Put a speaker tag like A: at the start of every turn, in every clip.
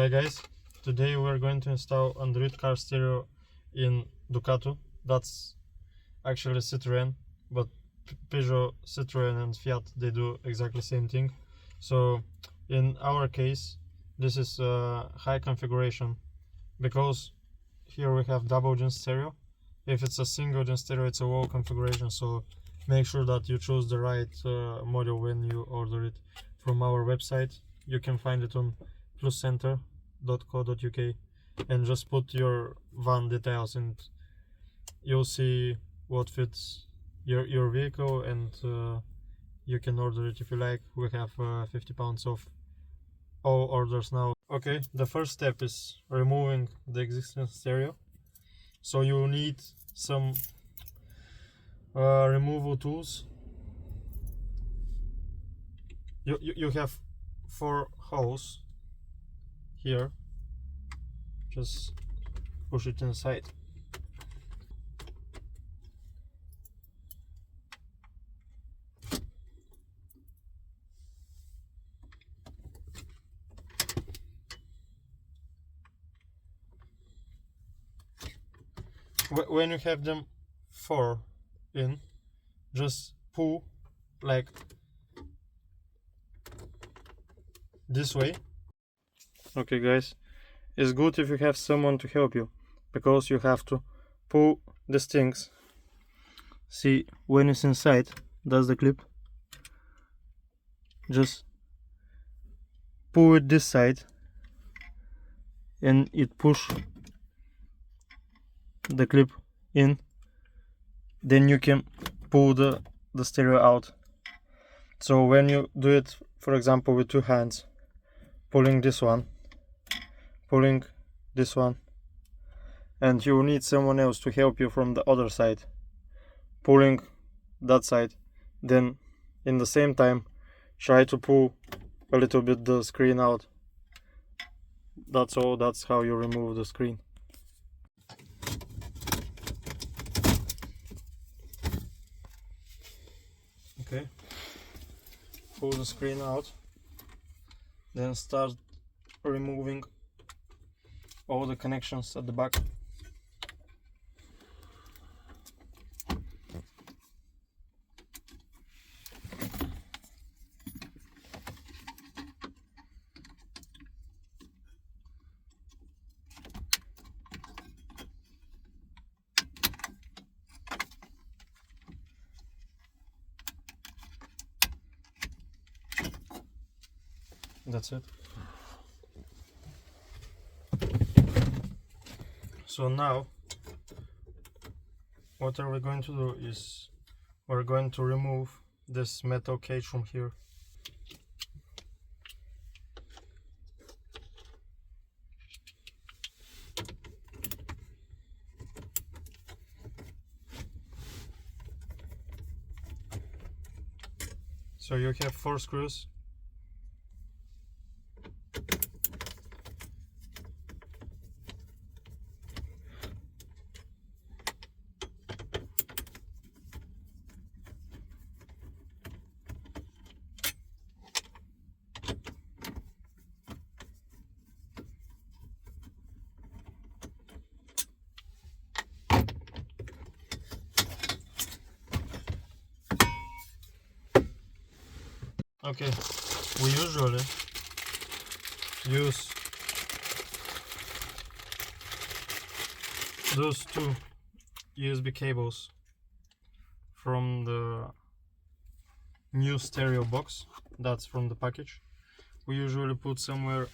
A: Hi guys, today we're going to install Android car stereo in Ducato. That's actually Citroen, but Peugeot, Citroen and Fiat, they do exactly same thing. So in our case, this is high configuration because here we have double gen stereo. If it's a single gen stereo, it's a low configuration, so make sure that you choose the right model when you order it from our website. You can find it on Pluscenter.co.uk and just put your van details and you'll see what fits your vehicle, and you can order it if you like. We have £50 off all orders now. Okay, the first step is removing the existing stereo. So you need some removal tools. You have 4 holes here. Just push it inside. When you have them 4 in, just pull like this way. Okay guys, it's good if you have someone to help you, because you have to pull these things. See, when it's inside, that's the clip. Just pull it this side and it push the clip in. Then you can pull the stereo out. So when you do it, for example, with 2 hands, pulling this one, pulling this one, and you need someone else to help you from the other side, pulling that side, then in the same time try to pull a little bit the screen out. That's all. That's how you remove the screen. Okay, pull the screen out, then start removing all the connections at the back. That's it. So now what are we going to do is we're going to remove this metal cage from here. So you have 4 screws. Okay, we usually use those 2 USB cables from the new stereo box. That's from the package. We usually put somewhere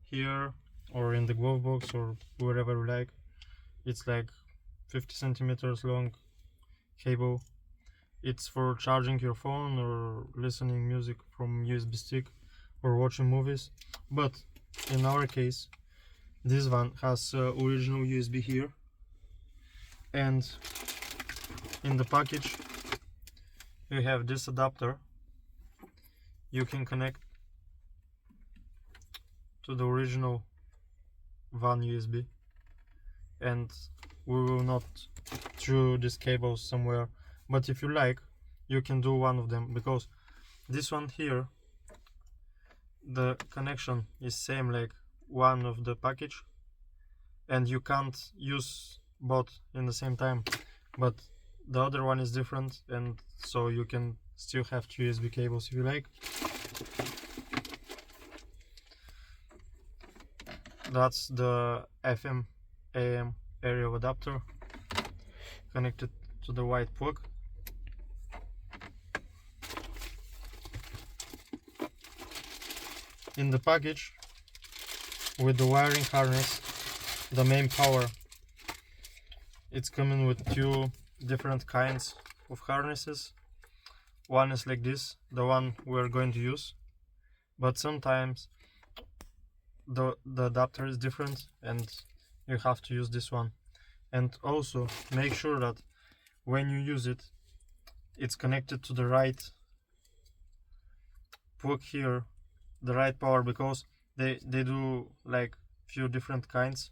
A: here or in the glove box or wherever we like. It's like 50 centimeters long cable. It's for charging your phone or listening music from USB stick or watching movies. But in our case, this one has original USB here, and in the package you have this adapter. You can connect to the original van USB, and we will not throw these cables somewhere. But if you like, you can do one of them, because this one here, the connection is same like one of the package, and you can't use both in the same time, but the other one is different, and so you can still have two USB cables if you like. That's the FM AM area adapter connected to the white plug. In the package with the wiring harness, the main power, it's coming with two different kinds of harnesses. One is like this, the one we're going to use, but sometimes the adapter is different and you have to use this one. And also make sure that when you use it, it's connected to the right plug here, the right power, because they do like few different kinds.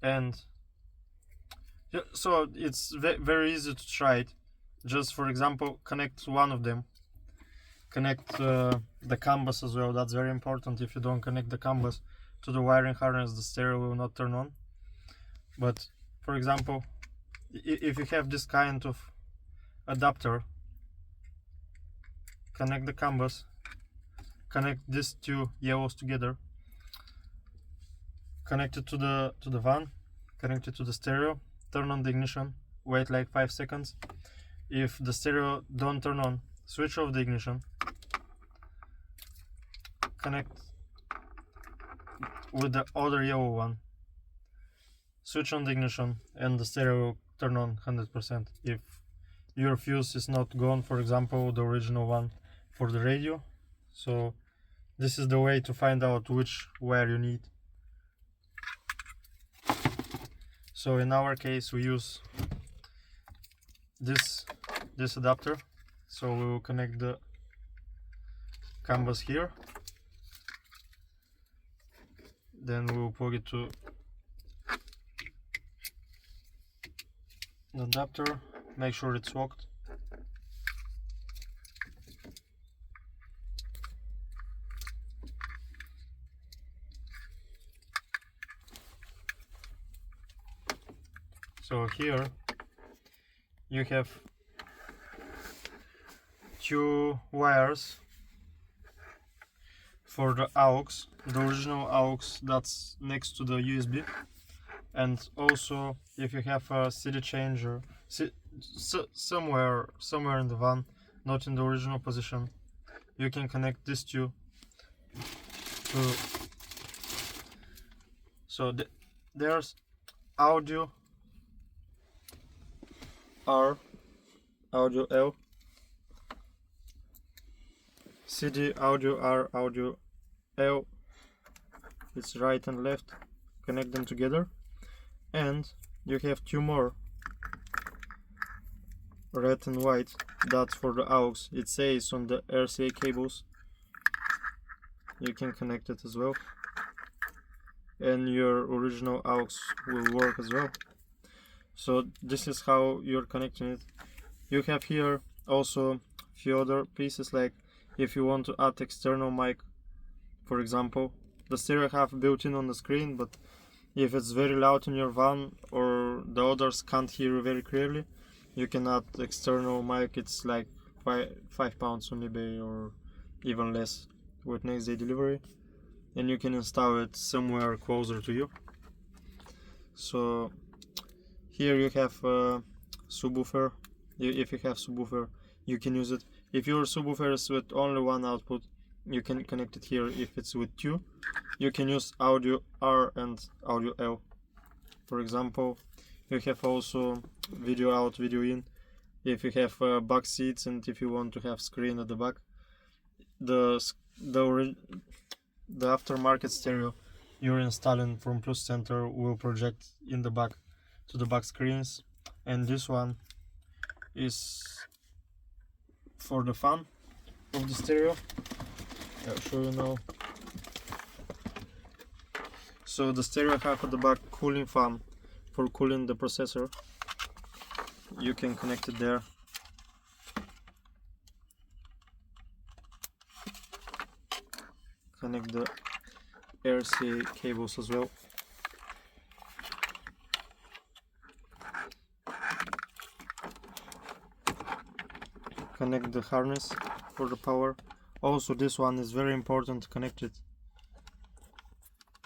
A: And yeah, so it's very easy to try it. Just for example, connect one of them, connect the CAN bus as well. That's very important. If you don't connect the CAN bus to the wiring harness, the stereo will not turn on. But for example, if you have this kind of adapter, connect the CAN bus, connect these two yellows together, connect it to the van, connect it to the stereo, turn on the ignition, wait like 5 seconds. If the stereo don't turn on, switch off the ignition, connect with the other yellow one, switch on the ignition, and the stereo will turn on 100%. If your fuse is not gone, for example, the original one for the radio. So this is the way to find out which wire you need. So in our case we use this adapter, so we will connect the CAN bus here, then we will plug it to the adapter, make sure it's locked. So here you have two wires for the aux, the original aux that's next to the USB, and also if you have a CD changer somewhere in the van, not in the original position, you can connect these two to. So there's audio R, audio L, CD, audio R, audio L. It's right and left, connect them together, and you have two more, red and white, that's for the aux. It says on the RCA cables, you can connect it as well, and your original aux will work as well. So this is how you're connecting it. You have here also few other pieces, like if you want to add external mic, for example, the stereo have built in on the screen, but if it's very loud in your van or the others can't hear you very clearly, you can add external mic. It's like £5 on eBay or even less with next day delivery, and you can install it somewhere closer to you. So here you have a subwoofer. If you have subwoofer, you can use it. If your subwoofer is with only one output, you can connect it here. If it's with two, you can use audio R and audio L. For example, you have also video out, video in. If you have back seats and if you want to have screen at the back, the aftermarket stereo you're installing from Pluscenter will project in the back to the back screens, and this one is for the fan of the stereo. I'll show you now. So the stereo have at the back cooling fan for cooling the processor. You can connect it there. Connect the RCA cables as well. Connect the harness for the power. Also, this one is very important to connect it,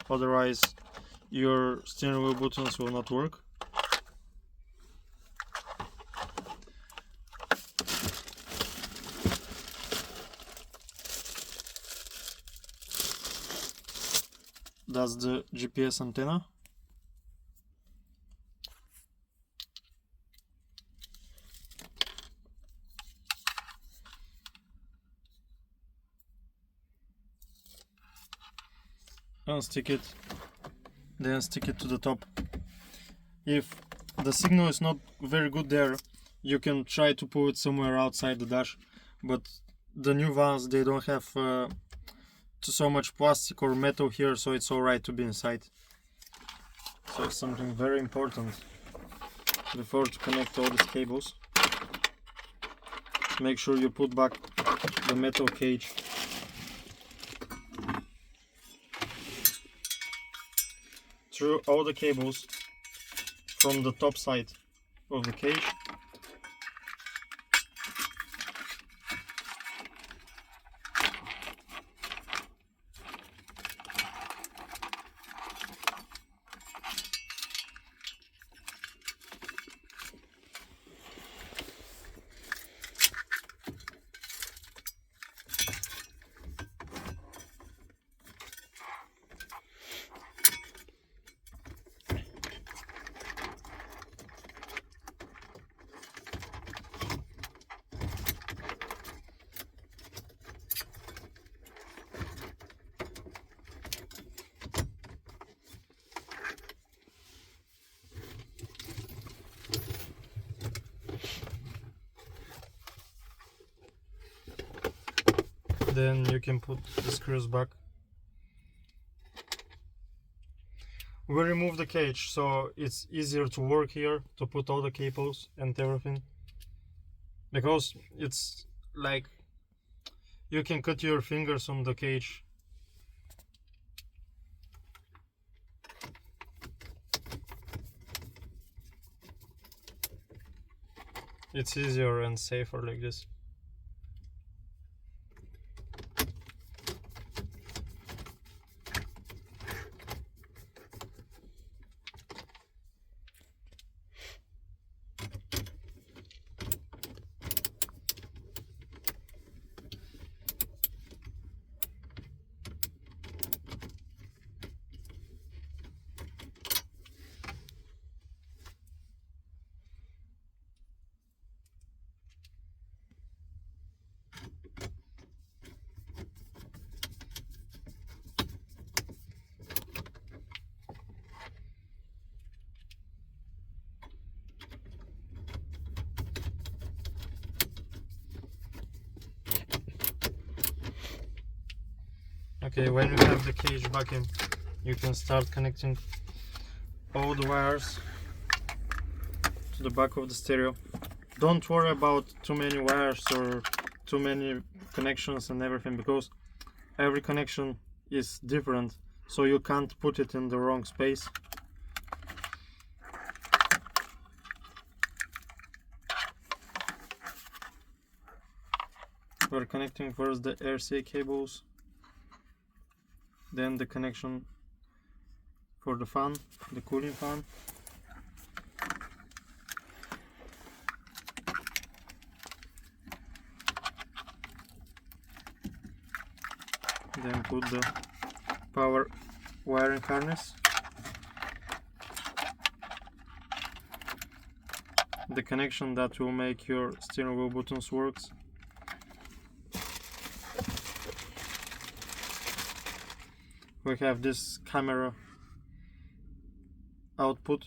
A: otherwise your steering wheel buttons will not work. That's the GPS antenna. Unstick it, then stick it to the top. If the signal is not very good there, you can try to pull it somewhere outside the dash, but the new ones, they don't have so much plastic or metal here, so it's alright to be inside. So it's something very important before to connect all these cables. Make sure you put back the metal cage. Through all the cables from the top side of the cage. Then you can put the screws back. We remove the cage, so it's easier to work here, to put all the cables and everything, because it's like you can cut your fingers on the cage. It's easier and safer like this. Okay, when you have the cage back in, you can start connecting all the wires to the back of the stereo. Don't worry about too many wires or too many connections and everything, because every connection is different, so you can't put it in the wrong space. We're connecting first the RCA cables, then the connection for the fan, the cooling fan. Then put the power wiring harness, the connection that will make your steering wheel buttons works. We have this camera output,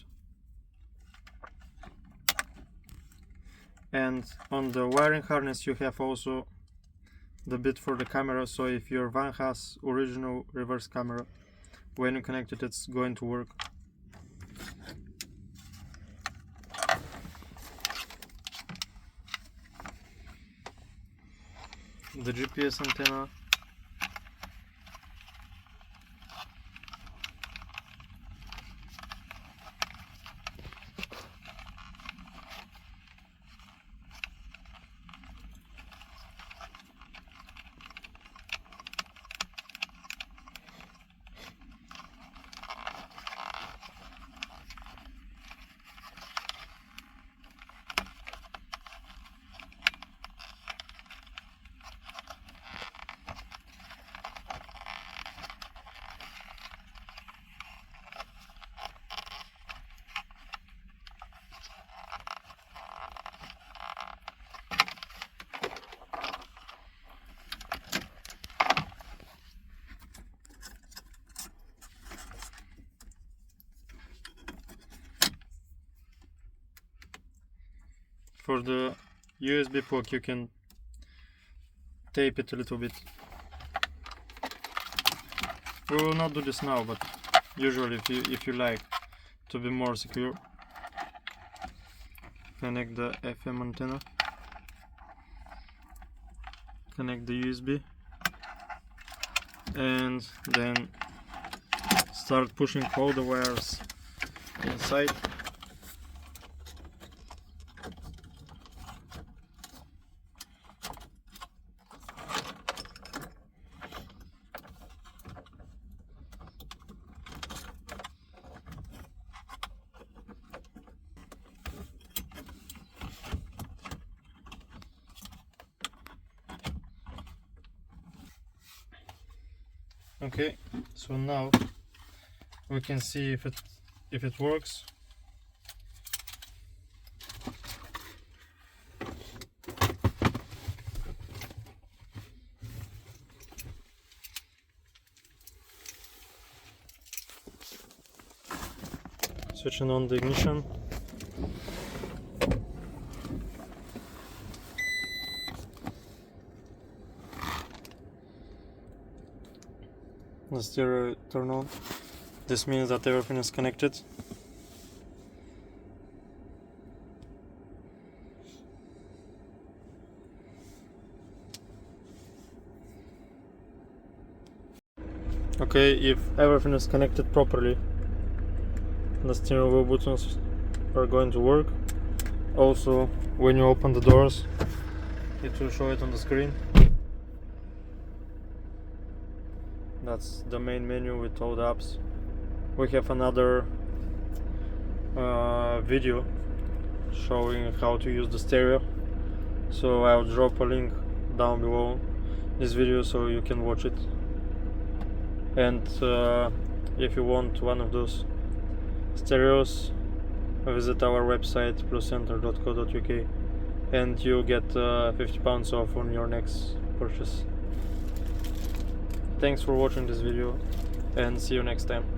A: and on the wiring harness you have also the bit for the camera, so if your van has original reverse camera, when you connect it, it's going to work. The GPS antenna, For the USB plug you can tape it a little bit. We will not do this now, but usually if you like to be more secure, connect the FM antenna, connect the USB, and then start pushing all the wires inside. Okay, so now we can see if it works. Switching on the ignition. The stereo turn on. This means that everything is connected. Okay, if everything is connected properly, the steering wheel buttons are going to work. Also, when you open the doors, it will show it on the screen. That's the main menu with all the apps. We have another video showing how to use the stereo, so I'll drop a link down below this video so you can watch it. And if you want one of those stereos, visit our website pluscenter.co.uk and you get £50 off on your next purchase. Thanks for watching this video and see you next time.